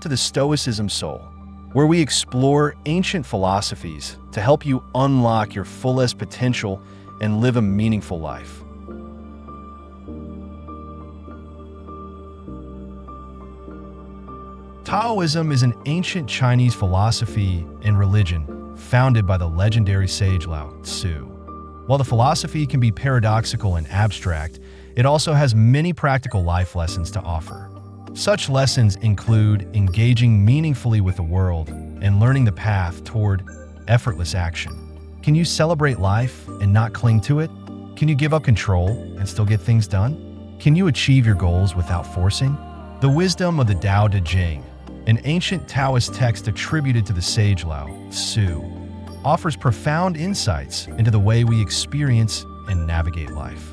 To the Stoicism Soul, where we explore ancient philosophies to help you unlock your fullest potential and live a meaningful life. Taoism is an ancient Chinese philosophy and religion founded by the legendary sage Lao Tzu. While the philosophy can be paradoxical and abstract, it also has many practical life lessons to offer. Such lessons include engaging meaningfully with the world and learning the path toward effortless action. Can you celebrate life and not cling to it? Can you give up control and still get things done? Can you achieve your goals without forcing? The wisdom of the Tao Te Ching, an ancient Taoist text attributed to the sage Lao Tzu, offers profound insights into the way we experience and navigate life.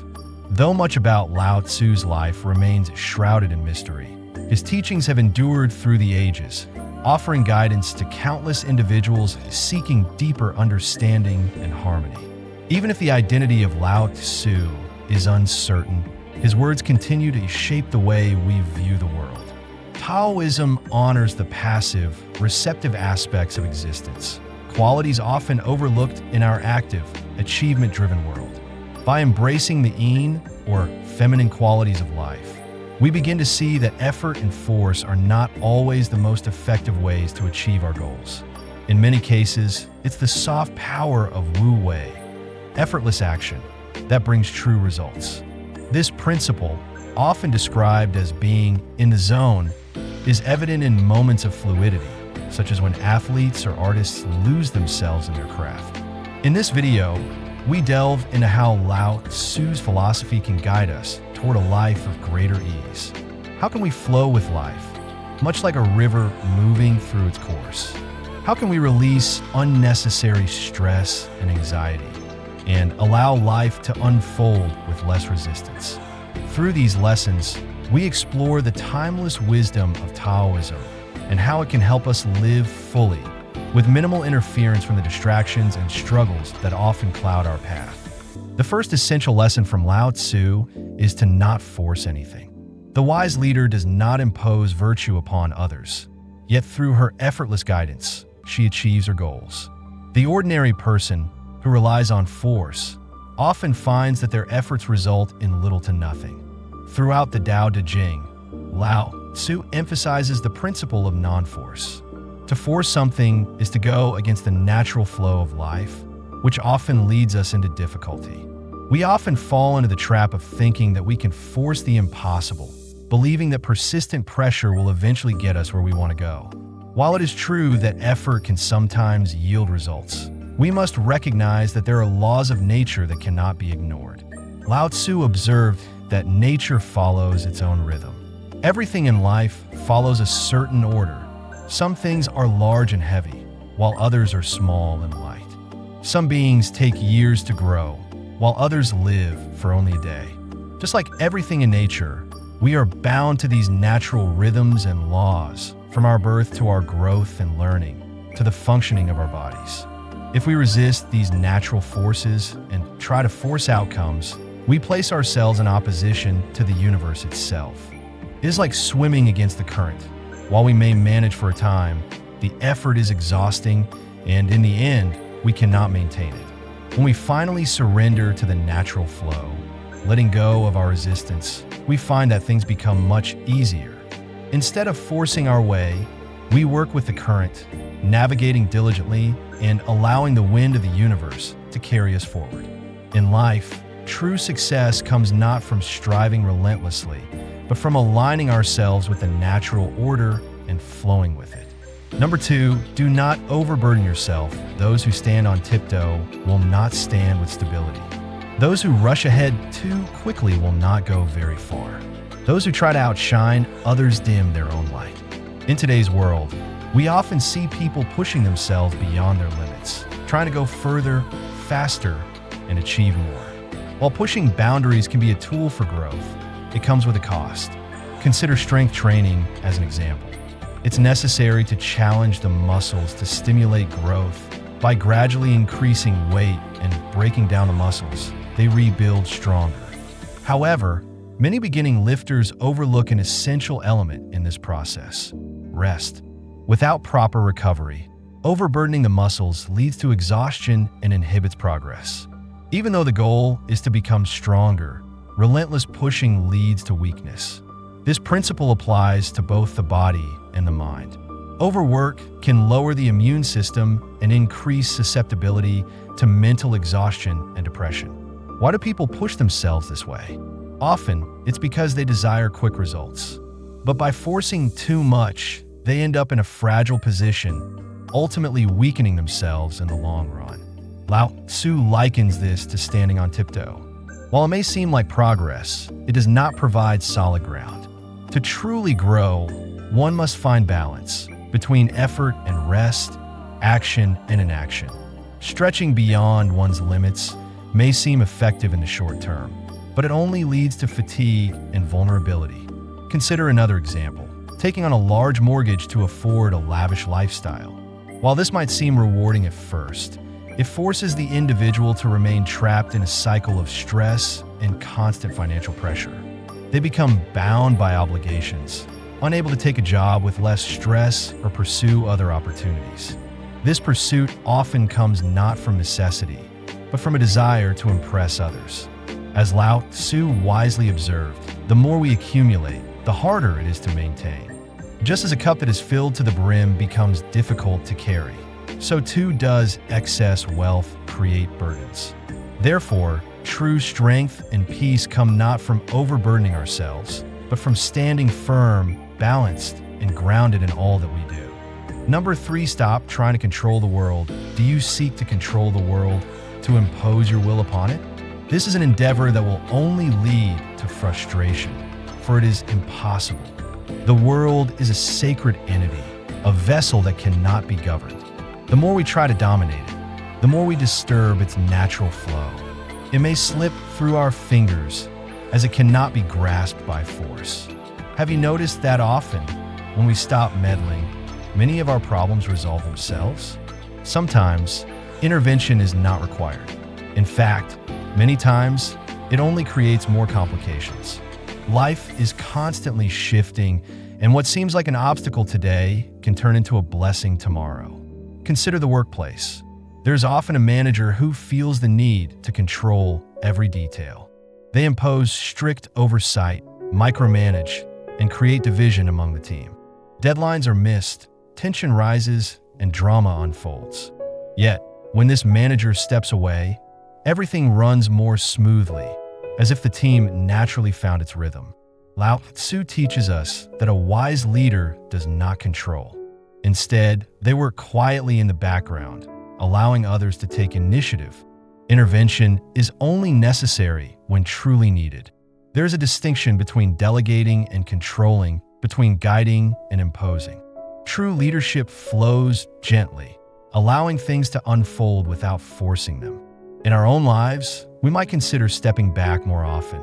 Though much about Lao Tzu's life remains shrouded in mystery, his teachings have endured through the ages, offering guidance to countless individuals seeking deeper understanding and harmony. Even if the identity of Lao Tzu is uncertain, his words continue to shape the way we view the world. Taoism honors the passive, receptive aspects of existence, qualities often overlooked in our active, achievement-driven world. By embracing the yin, or feminine qualities of life, we begin to see that effort and force are not always the most effective ways to achieve our goals. In many cases, it's the soft power of Wu Wei, effortless action, that brings true results. This principle, often described as being in the zone, is evident in moments of fluidity, such as when athletes or artists lose themselves in their craft. In this video, we delve into how Lao Tzu's philosophy can guide us toward a life of greater ease. How can we flow with life, much like a river moving through its course? How can we release unnecessary stress and anxiety and allow life to unfold with less resistance? Through these lessons, we explore the timeless wisdom of Taoism and how it can help us live fully, with minimal interference from the distractions and struggles that often cloud our path. The first essential lesson from Lao Tzu is to not force anything. The wise leader does not impose virtue upon others, yet through her effortless guidance, she achieves her goals. The ordinary person who relies on force often finds that their efforts result in little to nothing. Throughout the Tao Te Ching, Lao Tzu emphasizes the principle of non-force. To force something is to go against the natural flow of life, which often leads us into difficulty. We often fall into the trap of thinking that we can force the impossible, believing that persistent pressure will eventually get us where we want to go. While it is true that effort can sometimes yield results, we must recognize that there are laws of nature that cannot be ignored. Lao Tzu observed that nature follows its own rhythm. Everything in life follows a certain order. Some things are large and heavy, while others are small and light. Some beings take years to grow, while others live for only a day. Just like everything in nature, we are bound to these natural rhythms and laws, from our birth to our growth and learning, to the functioning of our bodies. If we resist these natural forces and try to force outcomes, we place ourselves in opposition to the universe itself. It is like swimming against the current. While we may manage for a time, the effort is exhausting, and in the end, we cannot maintain it. When we finally surrender to the natural flow, letting go of our resistance, we find that things become much easier. Instead of forcing our way, we work with the current, navigating diligently and allowing the wind of the universe to carry us forward. In life, true success comes not from striving relentlessly, but from aligning ourselves with the natural order and flowing with it. Number 2, do not overburden yourself. Those who stand on tiptoe will not stand with stability. Those who rush ahead too quickly will not go very far. Those who try to outshine others dim their own light. In today's world, we often see people pushing themselves beyond their limits, trying to go further, faster, and achieve more. While pushing boundaries can be a tool for growth, it comes with a cost. Consider strength training as an example. It's necessary to challenge the muscles to stimulate growth. By gradually increasing weight and breaking down the muscles, they rebuild stronger. However, many beginning lifters overlook an essential element in this process: rest. Without proper recovery, overburdening the muscles leads to exhaustion and inhibits progress. Even though the goal is to become stronger, relentless pushing leads to weakness. This principle applies to both the body and the mind. Overwork can lower the immune system and increase susceptibility to mental exhaustion and depression. Why do people push themselves this way? Often, it's because they desire quick results. But by forcing too much, they end up in a fragile position, ultimately weakening themselves in the long run. Lao Tzu likens this to standing on tiptoe. While it may seem like progress, it does not provide solid ground. To truly grow, one must find balance between effort and rest, action and inaction. Stretching beyond one's limits may seem effective in the short term, but it only leads to fatigue and vulnerability. Consider another example: taking on a large mortgage to afford a lavish lifestyle. While this might seem rewarding at first, it forces the individual to remain trapped in a cycle of stress and constant financial pressure. They become bound by obligations, unable to take a job with less stress or pursue other opportunities. This pursuit often comes not from necessity, but from a desire to impress others. As Lao Tzu wisely observed, the more we accumulate, the harder it is to maintain. Just as a cup that is filled to the brim becomes difficult to carry, so too does excess wealth create burdens. Therefore, true strength and peace come not from overburdening ourselves, but from standing firm, balanced, and grounded in all that we do. Number 3, stop trying to control the world. Do you seek to control the world, to impose your will upon it? This is an endeavor that will only lead to frustration, for it is impossible. The world is a sacred entity, a vessel that cannot be governed. The more we try to dominate it, the more we disturb its natural flow. It may slip through our fingers, as it cannot be grasped by force. Have you noticed that often, when we stop meddling, many of our problems resolve themselves? Sometimes, intervention is not required. In fact, many times, it only creates more complications. Life is constantly shifting, and what seems like an obstacle today can turn into a blessing tomorrow. Consider the workplace. There's often a manager who feels the need to control every detail. They impose strict oversight, micromanage, and create division among the team. Deadlines are missed, tension rises, and drama unfolds. Yet, when this manager steps away, everything runs more smoothly, as if the team naturally found its rhythm. Lao Tzu teaches us that a wise leader does not control. Instead, they work quietly in the background, allowing others to take initiative. Intervention is only necessary when truly needed. There is a distinction between delegating and controlling, between guiding and imposing. True leadership flows gently, allowing things to unfold without forcing them. In our own lives, we might consider stepping back more often.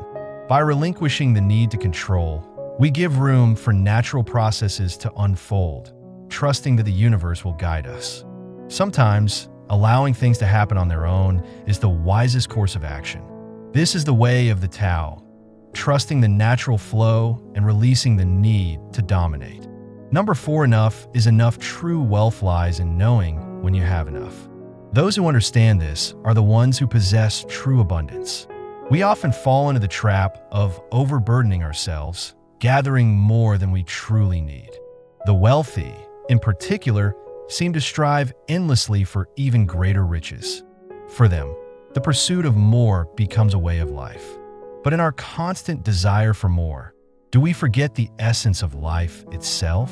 By relinquishing the need to control, we give room for natural processes to unfold, trusting that the universe will guide us. Sometimes, allowing things to happen on their own is the wisest course of action. This is the way of the Tao, trusting the natural flow and releasing the need to dominate. Number 4, enough is enough. True wealth lies in knowing when you have enough. Those who understand this are the ones who possess true abundance. We often fall into the trap of overburdening ourselves, gathering more than we truly need. The wealthy, in particular, seem to strive endlessly for even greater riches. For them, the pursuit of more becomes a way of life. But in our constant desire for more, do we forget the essence of life itself?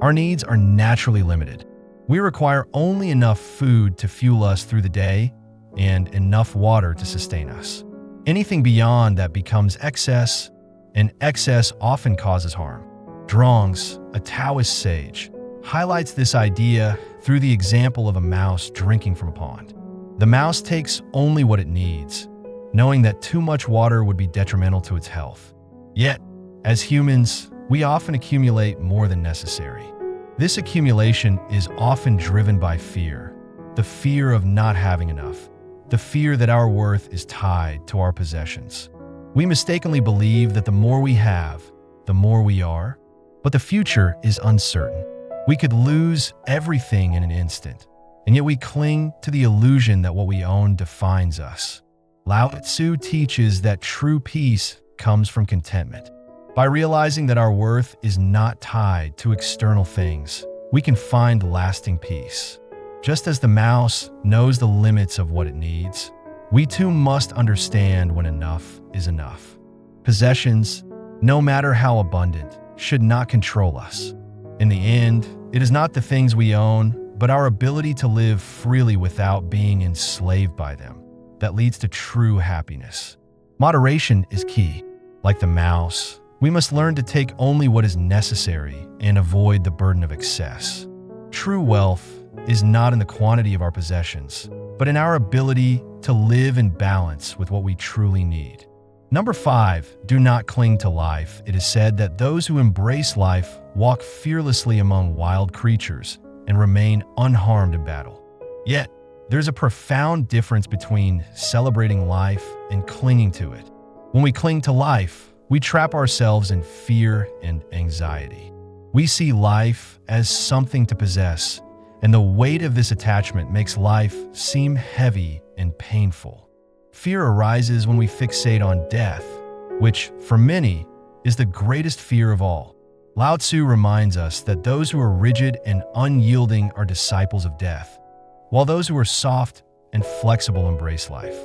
Our needs are naturally limited. We require only enough food to fuel us through the day and enough water to sustain us. Anything beyond that becomes excess, and excess often causes harm. Zhuangzi, a Taoist sage, highlights this idea through the example of a mouse drinking from a pond. The mouse takes only what it needs, knowing that too much water would be detrimental to its health. Yet, as humans, we often accumulate more than necessary. This accumulation is often driven by fear, the fear of not having enough, the fear that our worth is tied to our possessions. We mistakenly believe that the more we have, the more we are, but the future is uncertain. We could lose everything in an instant, and yet we cling to the illusion that what we own defines us. Lao Tzu teaches that true peace comes from contentment. By realizing that our worth is not tied to external things, we can find lasting peace. Just as the mouse knows the limits of what it needs, we too must understand when enough is enough. Possessions, no matter how abundant, should not control us. In the end, it is not the things we own, but our ability to live freely without being enslaved by them that leads to true happiness. Moderation is key. Like the mouse, we must learn to take only what is necessary and avoid the burden of excess. True wealth is not in the quantity of our possessions, but in our ability to live in balance with what we truly need. Number 5, do not cling to life. It is said that those who embrace life walk fearlessly among wild creatures and remain unharmed in battle. Yet, there's a profound difference between celebrating life and clinging to it. When we cling to life, we trap ourselves in fear and anxiety. We see life as something to possess, and the weight of this attachment makes life seem heavy and painful. Fear arises when we fixate on death, which, for many, is the greatest fear of all. Lao Tzu reminds us that those who are rigid and unyielding are disciples of death, while those who are soft and flexible embrace life.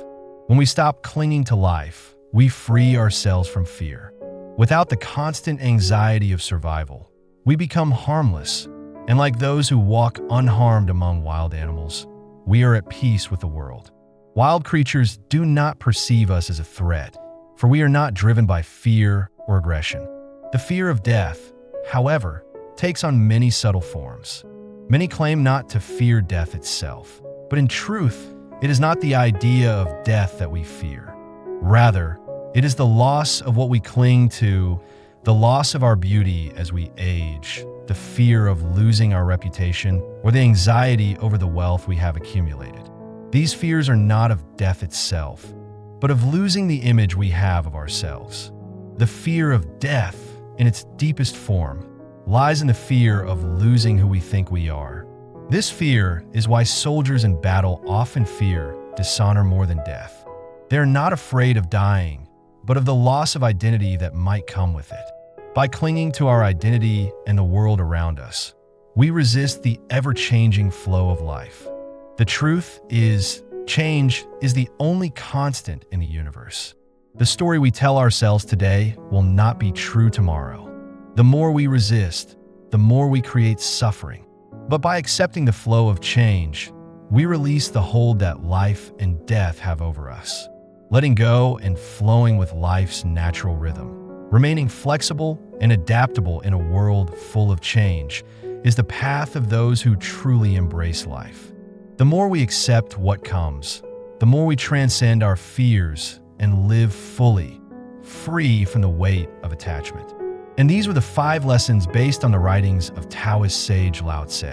When we stop clinging to life, we free ourselves from fear. Without the constant anxiety of survival, we become harmless, and like those who walk unharmed among wild animals, we are at peace with the world. Wild creatures do not perceive us as a threat, for we are not driven by fear or aggression. The fear of death, however, takes on many subtle forms. Many claim not to fear death itself, but in truth, it is not the idea of death that we fear. Rather, it is the loss of what we cling to, the loss of our beauty as we age, the fear of losing our reputation, or the anxiety over the wealth we have accumulated. These fears are not of death itself, but of losing the image we have of ourselves. The fear of death, in its deepest form, lies in the fear of losing who we think we are. This fear is why soldiers in battle often fear dishonor more than death. They are not afraid of dying, but of the loss of identity that might come with it. By clinging to our identity and the world around us, we resist the ever-changing flow of life. The truth is, change is the only constant in the universe. The story we tell ourselves today will not be true tomorrow. The more we resist, the more we create suffering. But by accepting the flow of change, we release the hold that life and death have over us. Letting go and flowing with life's natural rhythm, remaining flexible and adaptable in a world full of change, is the path of those who truly embrace life. The more we accept what comes, the more we transcend our fears and live fully, free from the weight of attachment. And these were the 5 lessons based on the writings of Taoist sage Lao Tzu.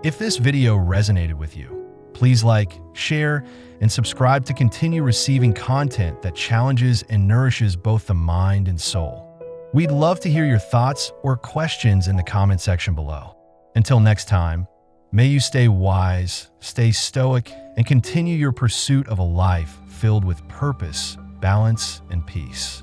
If this video resonated with you, please like, share, and subscribe to continue receiving content that challenges and nourishes both the mind and soul. We'd love to hear your thoughts or questions in the comment section below. Until next time, may you stay wise, stay stoic, and continue your pursuit of a life filled with purpose, balance, and peace.